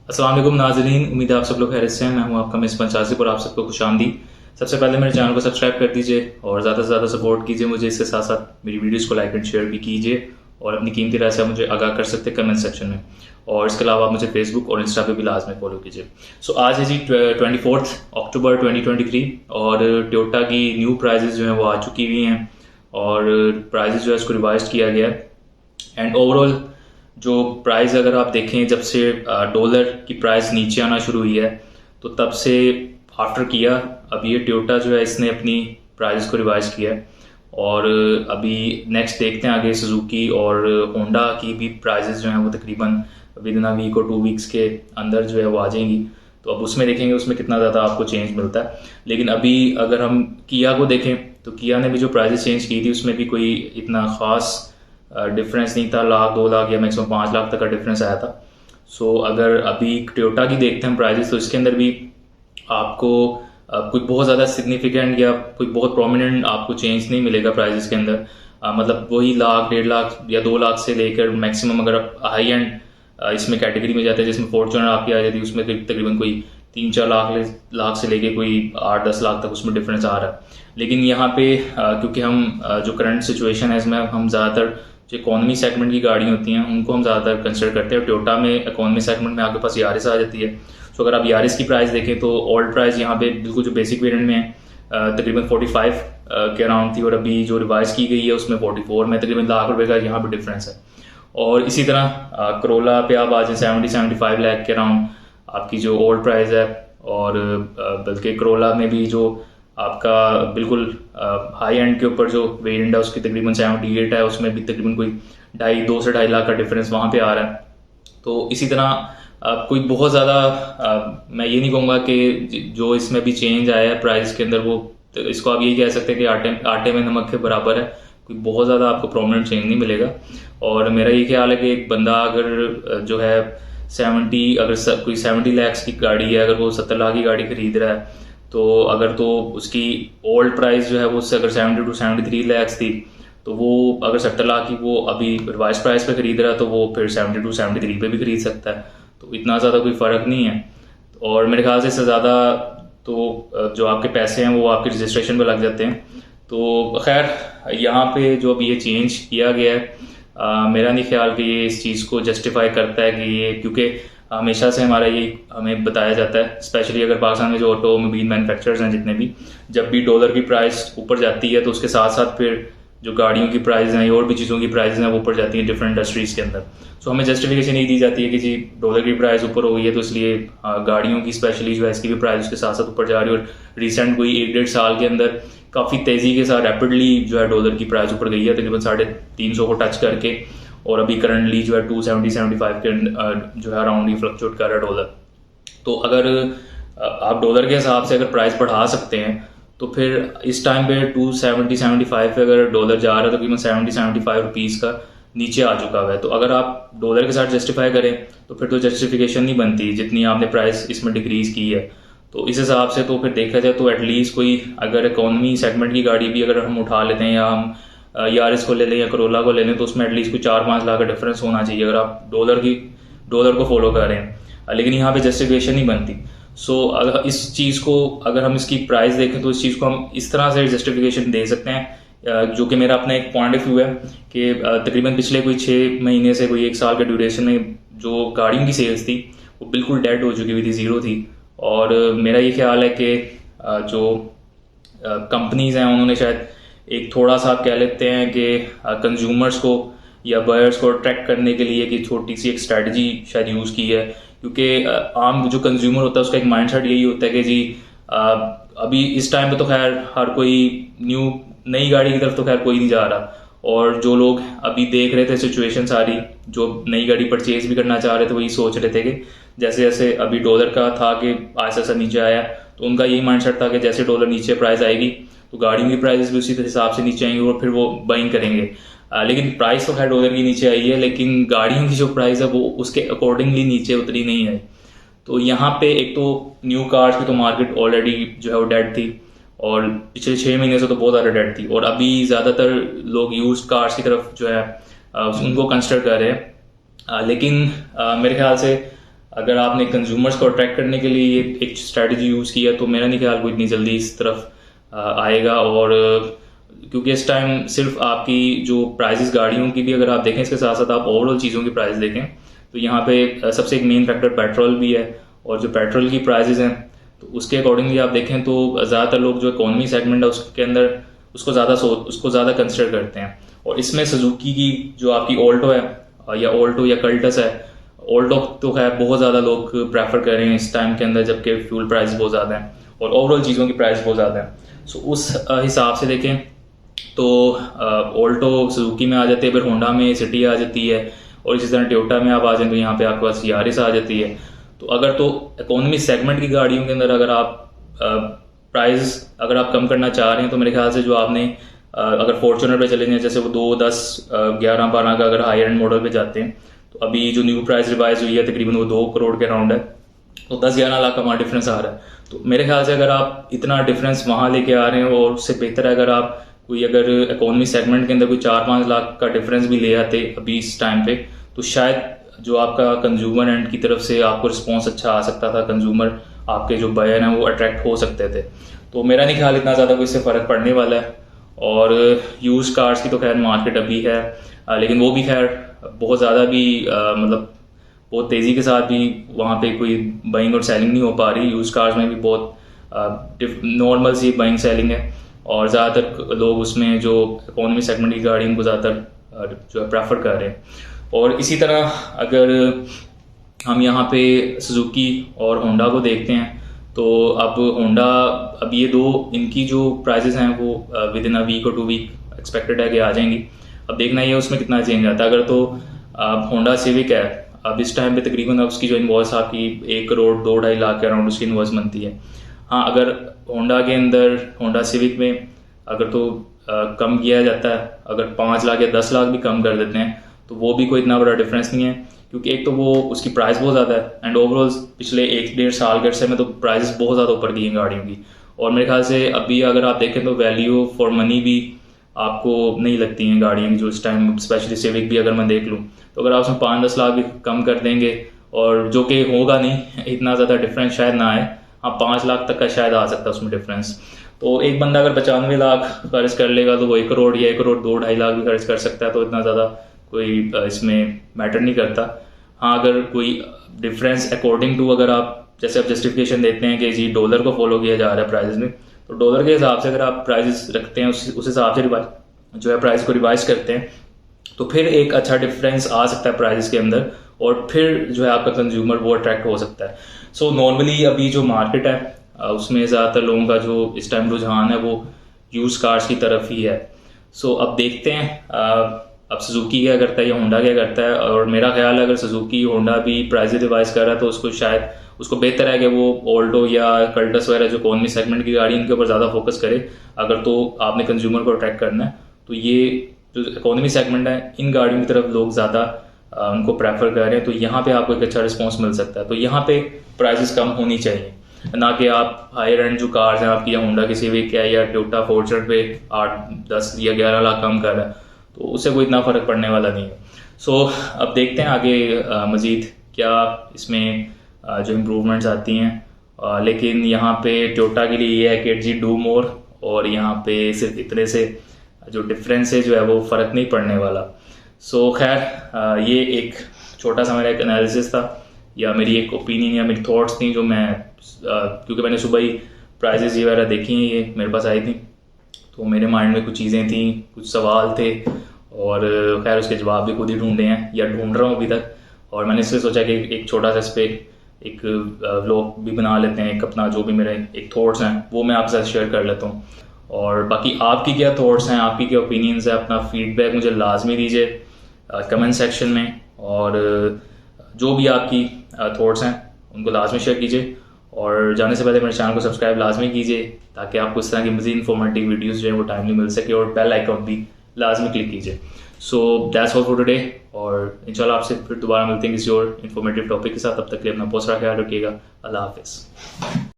अस्सलाम वालेकुम नाज़रीन, उम्मीद है आप सब लोग खैरियत से हैं। मैं हूं आपका मेज़बान शाज़िब और आप सबको खुशामदीद। सबसे पहले मेरे चैनल को सब्सक्राइब कर दीजिए और ज़्यादा से ज़्यादा सपोर्ट कीजिए मुझे। इसके साथ साथ मेरी वीडियोस को लाइक एंड शेयर भी कीजिए और अपनी कीमती राय से आप मुझे आगाह कर सकते हैं कमेंट सेक्शन में। और इसके अलावा आप मुझे फेसबुक और इंस्टा पे भी लाजमी फॉलो कीजिए। सो आज है जी 24 अक्टूबर 2023 और टोयोटा की न्यू प्राइजेज जो हैं वो आ चुकी हुई हैं और प्राइजेज जो है इसको रिवाइज किया गया है। एंड ओवरऑल जो प्राइस अगर आप देखें, जब से डॉलर की प्राइस नीचे आना शुरू हुई है तो तब से आफ्टर किया अभी ये टोयोटा जो है इसने अपनी प्राइस को रिवाइज किया है। और अभी नेक्स्ट देखते हैं आगे सुजुकी और होंडा की भी प्राइजेस जो हैं वो तकरीबन विद इन अ वीक और 2 वीक्स के अंदर जो है वो आ जाएंगी। तो अब उसमें देखेंगे उसमें कितना ज़्यादा आपको चेंज मिलता है। लेकिन अभी अगर हम किया को देखें तो किया ने भी जो प्राइजेस चेंज की थी उसमें भी कोई इतना ख़ास डिफरेंस नहीं था। 1,00,000, 2 लाख या मैक्सिमम 5 लाख तक का डिफरेंस आया था। सो अगर अभी टोयोटा की देखते हैं प्राइजेस तो इसके अंदर भी आपको कोई बहुत ज़्यादा सिग्निफिकेंट या कोई बहुत प्रोमिनेंट आपको चेंज नहीं मिलेगा प्राइजेस के अंदर। मतलब वही 1,00,000, 1.5 लाख या 2 लाख से लेकर मैक्सिमम अगर आप हाई एंड इसमें कैटेगरी में जाते हैं जिसमें फॉर्च्यूनर आपकी आ जाती है उसमें तकरीबन कोई 3-4 लाख से लेके कोई 8-10 लाख तक उसमें डिफरेंस आ रहा है। लेकिन यहाँ पे क्योंकि हम जो करंट सिचुएशन है इसमें हम ज़्यादातर जो इकोनॉमी सेगमेंट की गाड़ी होती हैं उनको हम ज़्यादातर कंसिडर करते हैं। टोयोटा में इकोनॉमी सेगमेंट में आपके पास यारिस आ जाती है। तो अगर आप यारिस की प्राइस देखें तो ओल्ड प्राइस यहाँ पे बिल्कुल जो बेसिक वेरिएंट में है तकरीबन 45 के अराउंड थी और अभी जो रिवाइज की गई है उसमें 44 में तकरीबन ₹1,00,000 का यहाँ पे डिफरेंस है। और इसी तरह करोला पे आप आ जाए 70-75 लाख के अराउंड आपकी जो ओल्ड प्राइस है। और बल्कि करोला में भी जो आपका बिल्कुल हाई एंड के ऊपर जो वेरिएंट है उसकी तकरीबन 78 है, उसमें भी तकरीबन कोई 2 से 2.5 लाख का डिफरेंस वहाँ पे आ रहा है। तो इसी तरह कोई बहुत ज़्यादा मैं ये नहीं कहूँगा कि जो इसमें भी चेंज आया है प्राइस के अंदर वो तो इसको आप यही कह सकते हैं कि आटे में नमक के बराबर है। कोई बहुत ज़्यादा आपको प्रोमिनेंट चेंज नहीं मिलेगा। और मेरा ये ख्याल है कि एक बंदा अगर जो है 70 अगर कोई 70 लाख की गाड़ी है, अगर वो 70 लाख की गाड़ी खरीद रहा है तो अगर तो उसकी ओल्ड प्राइस जो है वो उससे अगर 70 to 73 लाख थी तो वो अगर 70 लाख की वो अभी रिवाइज प्राइस पे खरीद रहा है तो वो फिर 70 to 73 पे भी खरीद सकता है। तो इतना ज़्यादा कोई फ़र्क नहीं है। और मेरे ख्याल से इससे ज़्यादा तो जो आपके पैसे हैं वो आपके रजिस्ट्रेशन पे लग जाते हैं। तो खैर यहाँ पे जो अभी ये चेंज किया गया है मेरा नहीं ख्याल कि ये इस चीज़ को जस्टिफाई करता है कि ये, क्योंकि हमेशा से हमारा ये हमें बताया जाता है स्पेशली अगर पाकिस्तान में जो ऑटोमोबाइल मैन्युफैक्चरर्स हैं जितने भी, जब भी डॉलर की प्राइस ऊपर जाती है तो उसके साथ साथ फिर जो गाड़ियों की प्राइस हैं और भी चीज़ों की प्राइस हैं वो ऊपर जाती हैं डिफरेंट इंडस्ट्रीज़ के अंदर। सो हमें जस्टिफिकेशन नहीं दी जाती है कि जी डॉलर की प्राइस ऊपर हो गई है तो इसलिए गाड़ियों की स्पेशली जो है इसकी भी प्राइस उसके साथ साथ ऊपर जा रही है। और रिसेंट कोई 1-1.5 साल के अंदर काफ़ी तेज़ी के साथ रैपिडली जो है डॉलर की प्राइस ऊपर गई है तकरीबन 350 को टच करके। और अभी करंटली जो है 270-75 के जो है अराउंड ही फ्लक्चुएट कर रहा है डॉलर। तो अगर आप डॉलर के हिसाब से अगर प्राइस बढ़ा सकते हैं तो फिर इस टाइम पे 270-75 पे अगर डॉलर जा रहा है तो तकरीबन 70-75 रुपीज़ का नीचे आ चुका हुआ है। तो अगर आप डॉलर के साथ जस्टिफाई करें तो फिर तो जस्टिफिकेशन नहीं बनती जितनी आपने प्राइस इसमें डिक्रीज़ की है। तो इस हिसाब से तो फिर देखा जाए तो एटलीस्ट कोई अगर इकोनॉमी सेगमेंट की गाड़ी भी अगर हम उठा लेते हैं या हम यारिस को ले लें या करोला को ले लें तो उसमें एटलीस्ट कोई 4-5 लाख का डिफरेंस होना चाहिए अगर आप डॉलर को फॉलो कर रहे हैं। लेकिन यहाँ पे जस्टिफिकेशन नहीं बनती। सो अगर इस चीज़ को अगर हम इसकी प्राइस देखें तो इस चीज़ को हम इस तरह से जस्टिफिकेशन दे सकते हैं जो कि मेरा अपना एक पॉइंट ऑफ व्यू है कि तकरीबन पिछले कोई 6 महीने से कोई 1 साल के ड्यूरेशन में जो गाड़ियों की सेल्स थी वो बिल्कुल डेड हो चुकी हुई थी, ज़ीरो थी। और मेरा ये ख्याल है कि जो कंपनीज़ हैं उन्होंने शायद एक थोड़ा सा आप कह लेते हैं कि कंज्यूमर्स को या बायर्स को अट्रैक्ट करने के लिए कि छोटी सी एक स्ट्रैटेजी शायद यूज़ की है। क्योंकि आम जो कंज्यूमर होता है उसका एक माइंडसेट यही होता है कि जी अभी इस टाइम पे तो खैर हर कोई नई गाड़ी की तरफ तो खैर कोई नहीं जा रहा। और जो लोग अभी देख रहे थे सिचुएशन सारी जो नई गाड़ी परचेज भी करना चाह रहे थे वही सोच रहे थे कि जैसे जैसे अभी डॉलर का था कि ऐसा ऐसा नीचे आया तो उनका यही माइंडसेट था कि जैसे डॉलर नीचे प्राइस आएगी तो गाड़ियों की प्राइस भी उसी हिसाब से नीचे आएंगी और फिर वो बाइंग करेंगे। लेकिन प्राइस तो खैर डॉलर की नीचे आई है लेकिन गाड़ियों की जो प्राइस है वो उसके अकॉर्डिंगली नीचे उतरी नहीं है। तो यहाँ पे एक तो न्यू कार्स की तो मार्केट ऑलरेडी जो है वो डेड थी और पिछले 6 महीने से तो बहुत ज़्यादा डेड थी। और अभी ज़्यादातर लोग यूज्ड कार्स की तरफ जो है उनको कंसिडर कर रहे हैं। लेकिन मेरे ख्याल से अगर आपने कंज्यूमर्स को अट्रैक्ट करने के लिए ये एक स्ट्रैटेजी यूज़ किया तो मेरा नहीं ख्याल कोई इतनी जल्दी इस तरफ आएगा। और क्योंकि इस टाइम सिर्फ आपकी जो प्राइजेस गाड़ियों की भी अगर आप देखें, इसके साथ साथ आप ओवरऑल चीज़ों की प्राइस देखें तो यहाँ पे सबसे एक मेन फैक्टर पेट्रोल भी है। और जो पेट्रोल की प्राइजेस हैं तो उसके अकॉर्डिंगली आप देखें तो ज़्यादातर लोग जो इकोनॉमी सेगमेंट है उसके अंदर उसको ज़्यादा कंसिडर करते हैं। और इसमें सुजुकी की जो आपकी ऑल्टो है या ऑल्टो या कल्टस है, ऑल्टो तो है बहुत ज़्यादा लोग प्रेफर कर रहे हैं इस टाइम के अंदर जबकि फ्यूल प्राइस बहुत ज़्यादा है और ओवरऑल चीज़ों की प्राइस बहुत ज़्यादा है। सो उस हिसाब से देखें तो ऑल्टो सुजुकी में आ जाती है, फिर होंडा में सिटी आ जाती है और इसी तरह टोयोटा में आप आ जाएंगे, यहाँ पे आपके पास यारिस आ जाती है। तो अगर तो इकोनॉमी सेगमेंट की गाड़ियों के अंदर अगर आप प्राइस अगर आप कम करना चाह रहे हैं तो मेरे ख्याल से जो आपने अगर फॉर्च्यूनर पे चले जाएं, जैसे वो 2, 10, 11, 12 का अगर हायर एंड मॉडल पे जाते हैं तो अभी जो न्यू प्राइस रिवाइज हुई है तकरीबन वो 2 करोड़ के अराउंड है, तो 10-11 लाख का वहाँ डिफरेंस आ रहा है। तो मेरे ख्याल से अगर आप इतना डिफरेंस वहाँ लेके आ रहे हैं और उससे बेहतर है अगर आप कोई अगर इकोनॉमी सेगमेंट के अंदर कोई 4-5 लाख का डिफरेंस भी ले आते अभी इस टाइम पे, तो शायद जो आपका कंज्यूमर एंड की तरफ से आपको रिस्पॉन्स अच्छा आ सकता था, कंज्यूमर आपके जो बायर हैं वो अट्रैक्ट हो सकते थे। तो मेरा नहीं ख्याल इतना ज़्यादा कोई इससे फ़र्क पड़ने वाला है। और यूज कार्स की तो खैर मार्केट अभी है, लेकिन वो भी खैर बहुत ज़्यादा भी मतलब बहुत तेज़ी के साथ भी वहाँ पे कोई बाइंग और सेलिंग नहीं हो पा रही। यूज कार्स में भी बहुत नॉर्मल सी बाइंग सेलिंग है और ज़्यादातर लोग उसमें जो इकोनॉमी सेगमेंट की गाड़ी उनको ज़्यादातर जो है प्रेफर कर रहे हैं। और इसी तरह अगर हम यहाँ पे सुजुकी और होंडा को देखते हैं तो अब होंडा अब ये दो इनकी जो प्राइजेस हैं वो विद इन अ वीक और 2 वीक एक्सपेक्टेड है कि आ जाएंगी। अब देखना ये उसमें कितना चेंज आता है। अगर तो होंडा सिविक है अब इस टाइम पे तकरीबन अब उसकी जो इन्वॉइस आपकी 1 करोड़ 2-2.5 लाख के अराउंड उसकी इन्वॉइस बनती है। हाँ, अगर होंडा के अंदर होंडा सिविक में अगर तो कम किया जाता है, अगर 5 लाख या 10 लाख भी कम कर देते हैं तो वो भी कोई इतना बड़ा डिफरेंस नहीं है, क्योंकि एक तो वो उसकी प्राइस बहुत ज़्यादा है एंड ओवरऑल पिछले 1-1.5 साल के अरसे में तो प्राइस बहुत ज़्यादा ऊपर गई हैं गाड़ियों की। और मेरे ख्याल से अभी अगर आप देखें तो वैल्यू फॉर मनी भी आपको नहीं लगती हैं गाड़ियों की जो इस टाइम, स्पेशली सिविक भी अगर मैं देख लूँ तो अगर आप उसमें 5-10 लाख भी कम कर देंगे और जो कि होगा नहीं, इतना ज़्यादा डिफरेंस शायद ना आए। हाँ, 5 लाख तक का शायद आ सकता है उसमें डिफरेंस। तो एक बंदा अगर 95 लाख खर्च कर लेगा तो वो 1 करोड़ या 1 करोड़ 2-2.5 लाख भी खर्च कर सकता है, तो इतना ज़्यादा कोई इसमें मैटर नहीं करता। हाँ, अगर कोई डिफरेंस अकॉर्डिंग टू अगर आप जैसे आप जस्टिफिकेशन देते हैं कि जी डॉलर को फॉलो किया जा रहा है प्राइजेस में, तो डॉलर के हिसाब से अगर आप प्राइजेस रखते हैं उस हिसाब से जो है प्राइस को रिवाइज करते हैं तो फिर एक अच्छा डिफरेंस आ सकता है प्राइस के अंदर और फिर जो है आपका कंज्यूमर वो अट्रैक्ट हो सकता है। सो नॉर्मली अभी जो मार्केट है उसमें ज़्यादातर लोगों का जो इस टाइम रुझान है वो यूज कार्स की तरफ ही है। सो अब देखते हैं अब सुजुकी क्या करता है या होंडा क्या करता है। और मेरा ख्याल है अगर सुजुकी होंडा भी प्राइस रिवाइज कर रहा है तो उसको शायद उसको बेहतर है कि वो ऑल्टो या कल्टस वगैरह जो इकोनॉमी सेगमेंट की गाड़ी इनके ऊपर ज़्यादा फोकस करे। अगर तो आपने कंज्यूमर को अट्रैक्ट करना है तो ये जो इकोनॉमी सेगमेंट है इन गाड़ियों की तरफ लोग ज़्यादा उनको प्रेफर कर रहे हैं, तो यहाँ पे आपको एक अच्छा रिस्पॉन्स मिल सकता है। तो यहाँ पे प्राइसेस कम होनी चाहिए, ना कि आप हायर एंड जो कार्स हैं आपकी या होंडा की सिविक है या टोयोटा फॉर्च्यूनर पे 8, 10 या 11 लाख कम कर रहा है तो उससे कोई इतना फ़र्क पड़ने वाला नहीं है। सो अब देखते हैं आगे मज़ीद क्या इसमें जो इम्प्रूवमेंट्स आती हैं। लेकिन यहाँ पे टोयोटा के लिए ये है कि जी डू मोर, और यहाँ पे सिर्फ इतने से जो डिफरेंस है जो है वो फ़र्क नहीं पड़ने वाला। सो खैर ये एक छोटा सा मेरा एक एनालिसिस था या मेरी एक ओपिनियन या मेरी थॉट्स थी जो मैं क्योंकि मैंने सुबह ही प्राइजेस ये वगैरह देखी हैं, ये मेरे पास आई थी तो मेरे माइंड में कुछ चीज़ें थी, कुछ सवाल थे और खैर उसके जवाब भी खुद ही ढूंढे हैं या ढूंढ रहा हूँ अभी तक। और मैंने इसलिए सोचा कि एक छोटा सा इस पर एक व्लॉग भी बना लेते हैं, एक अपना जो भी मेरे एक थॉट्स हैं वो मैं आपके साथ शेयर कर लेता हूँ। और बाकी आपकी क्या थॉट्स हैं, आपकी क्या ओपिनियंस है, अपना फीडबैक मुझे लाजमी दीजिए कमेंट सेक्शन में। और जो भी आपकी थॉट्स हैं उनको लाजमी शेयर कीजिए और जाने से पहले मेरे चैनल को सब्सक्राइब लाजमी कीजिए ताकि आपको इस तरह की मज़ीद इंफॉर्मेटिव वीडियोस जो है वो टाइमली मिल सके, और बेल आइकॉन भी लाजमी क्लिक कीजिए। So that's all for today, और इंशाल्लाह आपसे फिर दोबारा मिलते हैं किसी और इन्फॉर्मेटिव टॉपिक के साथ। तब तक के लिए अपना बहुत सारा ख्याल रखिएगा। अल्लाह हाफिज़।